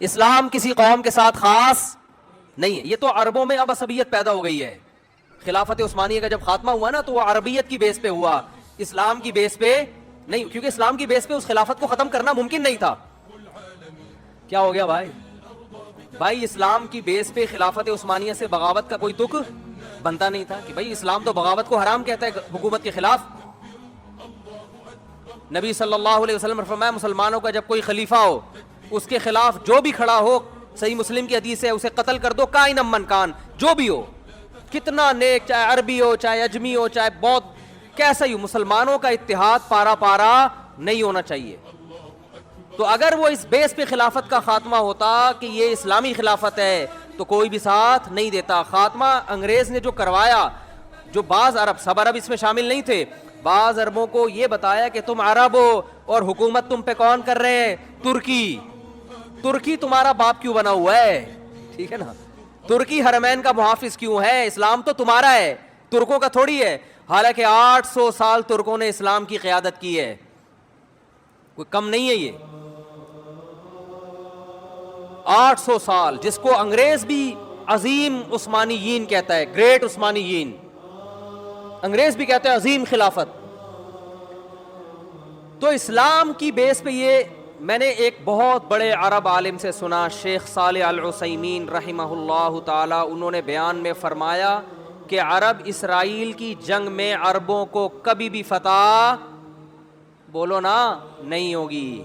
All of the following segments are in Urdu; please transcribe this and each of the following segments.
اسلام کسی قوم کے ساتھ خاص نہیں ہے. یہ تو عربوں میں اب عصبیت پیدا ہو گئی ہے. خلافت عثمانیہ کا جب خاتمہ ہوا نا تو وہ عربیت کی بیس پہ ہوا, اسلام کی بیس پہ نہیں, کیونکہ اسلام کی بیس پہ اس خلافت کو ختم کرنا ممکن نہیں تھا. کیا ہو گیا بھائی اسلام کی بیس پہ خلافت عثمانیہ سے بغاوت کا کوئی تک بنتا نہیں تھا کہ بھائی اسلام تو بغاوت کو حرام کہتا ہے حکومت کے خلاف. نبی صلی اللہ علیہ وسلم نے فرمایا مسلمانوں کا جب کوئی خلیفہ ہو اس کے خلاف جو بھی کھڑا ہو, صحیح مسلم کی حدیث ہے, اسے قتل کر دو کائن من کان, جو بھی ہو, کتنا نیک, چاہے عربی ہو چاہے اجمی ہو چاہے بودھ, کیسا ہی ہو, مسلمانوں کا اتحاد پارا پارا نہیں ہونا چاہیے. تو اگر وہ اس بیس پہ خلافت کا خاتمہ ہوتا کہ یہ اسلامی خلافت ہے تو کوئی بھی ساتھ نہیں دیتا. خاتمہ انگریز نے جو کروایا, جو بعض عرب, سب عرب اس میں شامل نہیں تھے, بعض عربوں کو یہ بتایا کہ تم عرب ہو اور حکومت تم پہ کون کر رہے ہیں, ترکی. ترکی تمہارا باپ کیوں بنا ہوا ہے, ٹھیک ہے نا, ترکی حرمین کا محافظ کیوں ہے, اسلام تو تمہارا ہے, ترکوں کا تھوڑی ہے. حالانکہ 800 سال ترکوں نے اسلام کی قیادت کی ہے, کوئی کم نہیں ہے یہ. 800 سال, جس کو انگریز بھی عظیم عثمانیین کہتا ہے, گریٹ عثمانیین, انگریز بھی کہتے ہیں عظیم خلافت. تو اسلام کی بیس پہ یہ میں نے ایک بہت بڑے عرب عالم سے سنا, شیخ صالح العثیمین رحمہ اللہ تعالی, انہوں نے بیان میں فرمایا کہ عرب اسرائیل کی جنگ میں عربوں کو کبھی بھی فتح, بولو نا, نہیں ہوگی.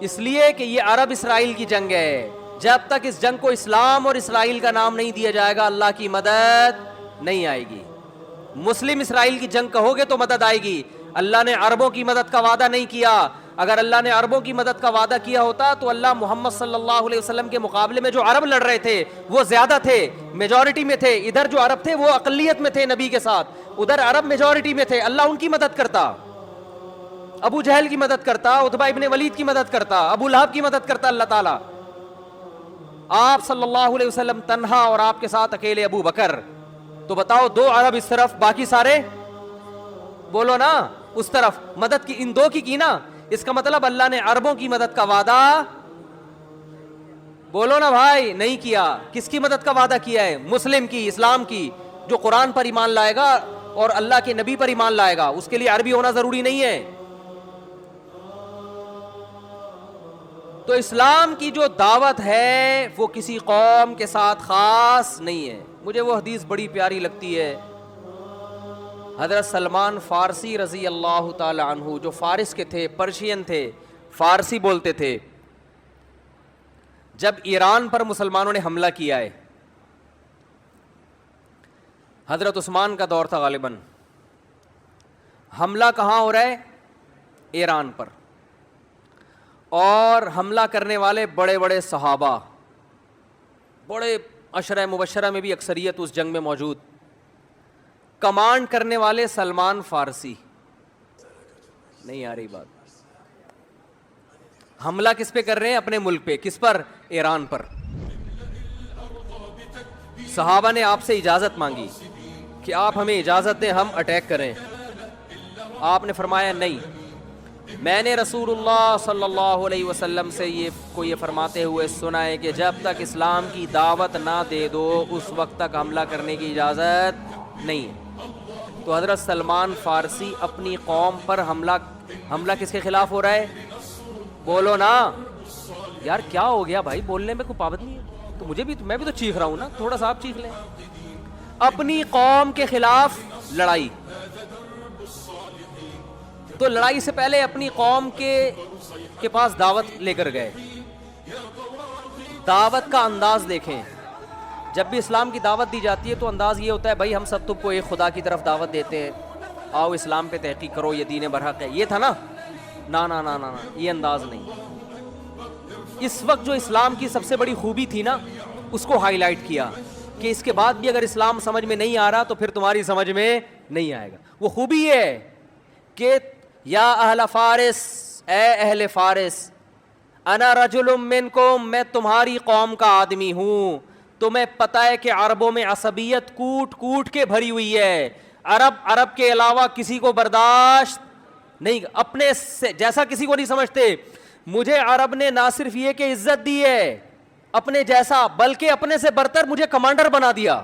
اس لیے کہ یہ عرب اسرائیل کی جنگ ہے. جب تک اس جنگ کو اسلام اور اسرائیل کا نام نہیں دیا جائے گا اللہ کی مدد نہیں آئے گی. مسلم اسرائیل کی جنگ کہو گے تو مدد آئے گی. اللہ نے عربوں کی مدد کا وعدہ نہیں کیا. اگر اللہ نے عربوں کی مدد کا وعدہ کیا ہوتا تو اللہ محمد صلی اللہ علیہ وسلم کے مقابلے میں جو عرب لڑ رہے تھے وہ زیادہ تھے, میجورٹی میں تھے. ادھر جو عرب تھے وہ اقلیت میں تھے نبی کے ساتھ, ادھر عرب میجورٹی میں تھے. اللہ ان کی مدد کرتا, ابو جہل کی مدد کرتا, عتبہ ابن ولید کی مدد کرتا, ابو لہب کی مدد کرتا اللہ تعالیٰ. آپ صلی اللہ علیہ وسلم تنہا اور آپ کے ساتھ اکیلے ابو بکر. تو بتاؤ, 2 عرب اس طرف, باقی سارے, بولو نا, اس طرف. مدد کی ان 2 کی نا. اس کا مطلب اللہ نے عربوں کی مدد کا وعدہ, بولو نا بھائی, نہیں کیا. کس کی مدد کا وعدہ کیا ہے, مسلم کی, اسلام کی, جو قرآن پر ایمان لائے گا اور اللہ کے نبی پر ایمان لائے گا. اس کے لیے عربی ہونا ضروری نہیں ہے. تو اسلام کی جو دعوت ہے وہ کسی قوم کے ساتھ خاص نہیں ہے. مجھے وہ حدیث بڑی پیاری لگتی ہے, حضرت سلمان فارسی رضی اللہ تعالی عنہ, جو فارس کے تھے, پرشین تھے, فارسی بولتے تھے. جب ایران پر مسلمانوں نے حملہ کیا ہے, حضرت عثمان کا دور تھا غالباً, حملہ کہاں ہو رہا ہے, ایران پر, اور حملہ کرنے والے بڑے بڑے صحابہ, بڑے عشرہ مبشرہ میں بھی اکثریت اس جنگ میں موجود. کمانڈ کرنے والے سلمان فارسی. نہیں آ رہی بات. حملہ کس پہ کر رہے ہیں, اپنے ملک پہ. کس پر, ایران پر. صحابہ نے آپ سے اجازت مانگی کہ آپ ہمیں اجازت دیں ہم اٹیک کریں. آپ نے فرمایا نہیں. میں نے رسول اللہ صلی اللہ علیہ وسلم سے یہ فرماتے ہوئے سنا ہے کہ جب تک اسلام کی دعوت نہ دے دو اس وقت تک حملہ کرنے کی اجازت نہیں ہے. تو حضرت سلمان فارسی اپنی قوم پر حملہ کس کے خلاف ہو رہا ہے, بولو نا یار, کیا ہو گیا بھائی, بولنے میں کوئی پابند نہیں ہے. تو میں بھی تو چیخ رہا ہوں نا, تھوڑا سا آپ چیخ لیں. اپنی قوم کے خلاف لڑائی. تو لڑائی سے پہلے اپنی قوم کے پاس دعوت لے کر گئے. دعوت کا انداز دیکھیں, جب بھی اسلام کی دعوت دی جاتی ہے تو انداز یہ ہوتا ہے بھائی ہم سب تم کو ایک خدا کی طرف دعوت دیتے ہیں, آؤ اسلام پہ تحقیق کرو, یہ دین برحق ہے. یہ تھا نا, نا نا نا نا, یہ انداز نہیں. اس وقت جو اسلام کی سب سے بڑی خوبی تھی نا اس کو ہائی لائٹ کیا کہ اس کے بعد بھی اگر اسلام سمجھ میں نہیں آ رہا تو پھر تمہاری سمجھ میں نہیں آئے گا. وہ خوبی یہ ہے کہ یا اہل فارس, اے اہل فارس, انا رجل منکم, میں تمہاری قوم کا آدمی ہوں. تمہیں پتہ ہے کہ عربوں میں عصبیت کوٹ کوٹ کے بھری ہوئی ہے. عرب کے علاوہ کسی کو برداشت نہیں, اپنے جیسا کسی کو نہیں سمجھتے. مجھے عرب نے نہ صرف یہ کہ عزت دی ہے اپنے جیسا، بلکہ اپنے سے برتر مجھے کمانڈر بنا دیا.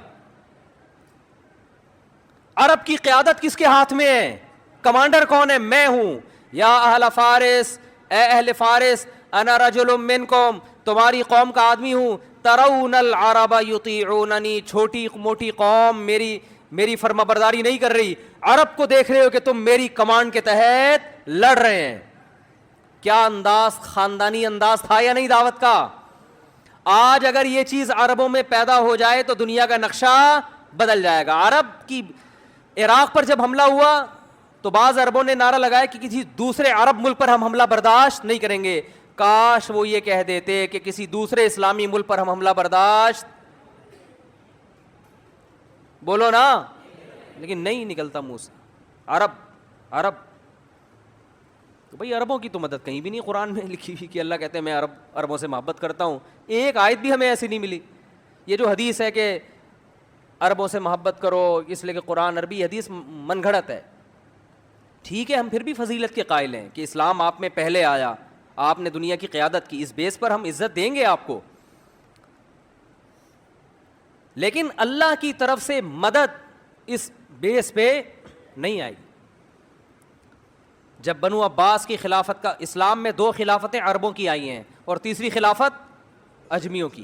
عرب کی قیادت کس کے ہاتھ میں ہے؟ کمانڈر کون ہے؟ میں ہوں. یا اہل فارس، اے اہل فارس، انا رجل منکم، تمہاری قوم کا آدمی ہوں. ترون العرب یطیعوننی، چھوٹی موٹی قوم میری فرما برداری نہیں کر رہی. عرب کو دیکھ رہے ہو کہ تم میری کمانڈ کے تحت لڑ رہے ہیں. کیا انداز، خاندانی انداز تھا یا نہیں دعوت کا؟ آج اگر یہ چیز عربوں میں پیدا ہو جائے تو دنیا کا نقشہ بدل جائے گا. عرب کی عراق پر جب حملہ ہوا تو بعض عربوں نے نعرہ لگایا کہ کسی دوسرے عرب ملک پر ہم حملہ برداشت نہیں کریں گے. کاش وہ یہ کہہ دیتے کہ کسی دوسرے اسلامی ملک پر ہم حملہ برداشت، بولو نا، لیکن نہیں نکلتا منہ سے. عرب تو بھائی عربوں کی تو مدد کہیں بھی نہیں قرآن میں لکھی ہوئی کہ اللہ کہتے ہیں میں عربوں سے محبت کرتا ہوں. ایک آیت بھی ہمیں ایسی نہیں ملی. یہ جو حدیث ہے کہ عربوں سے محبت کرو اس لیے کہ قرآن عربی، حدیث من گھڑت ہے. ٹھیک ہے، ہم پھر بھی فضیلت کے قائل ہیں کہ اسلام آپ میں پہلے آیا، آپ نے دنیا کی قیادت کی، اس بیس پر ہم عزت دیں گے آپ کو. لیکن اللہ کی طرف سے مدد اس بیس پہ نہیں آئی. جب بنو عباس کی خلافت کا، اسلام میں 2 خلافتیں عربوں کی آئی ہیں اور تیسری خلافت اجمیوں کی.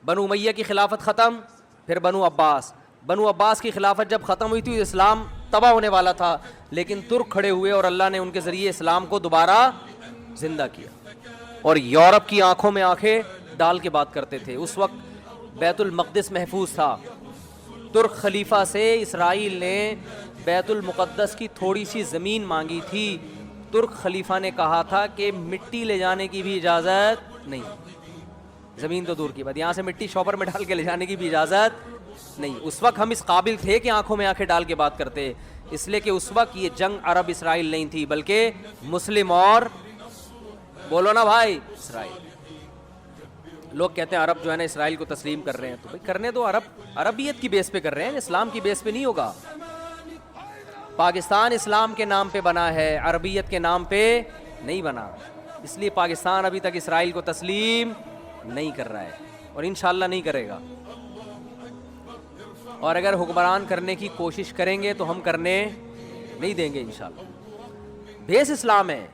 بنو امیہ کی خلافت ختم، پھر بنو عباس کی خلافت جب ختم ہوئی تھی اسلام تباہ ہونے والا تھا، لیکن ترک کھڑے ہوئے اور اللہ نے ان کے ذریعے اسلام کو دوبارہ زندہ کیا. اور یورپ کی آنکھوں میں آنکھیں ڈال کے بات کرتے تھے. اس وقت بیت المقدس محفوظ تھا. ترک خلیفہ سے اسرائیل نے بیت المقدس کی تھوڑی سی زمین مانگی تھی. ترک خلیفہ نے کہا تھا کہ مٹی لے جانے کی بھی اجازت نہیں، زمین تو دور کی بات، یہاں سے مٹی شاپر میں ڈال کے لے جانے کی بھی اجازت نہیں. اس وقت ہم اس قابل تھے کہ آنکھوں میں آنکھیں ڈال کے بات کرتے، اس لیے کہ اس وقت یہ جنگ عرب اسرائیل نہیں تھی بلکہ مسلم اور، بولو نا بھائی، اسرائیل. لوگ کہتے ہیں عرب جو ہے نا اسرائیل کو تسلیم کر رہے ہیں، تو بھائی کرنے دو. عربیت کی بیس پہ کر رہے ہیں، اسلام کی بیس پہ نہیں ہوگا. پاکستان اسلام کے نام پہ بنا ہے، عربیت کے نام پہ نہیں بنا. اس لیے پاکستان ابھی تک اسرائیل کو تسلیم نہیں کر رہا ہے اور انشاءاللہ نہیں کرے گا. اور اگر حکمران کرنے کی کوشش کریں گے تو ہم کرنے نہیں دیں گے انشاءاللہ. بیس اسلام ہے.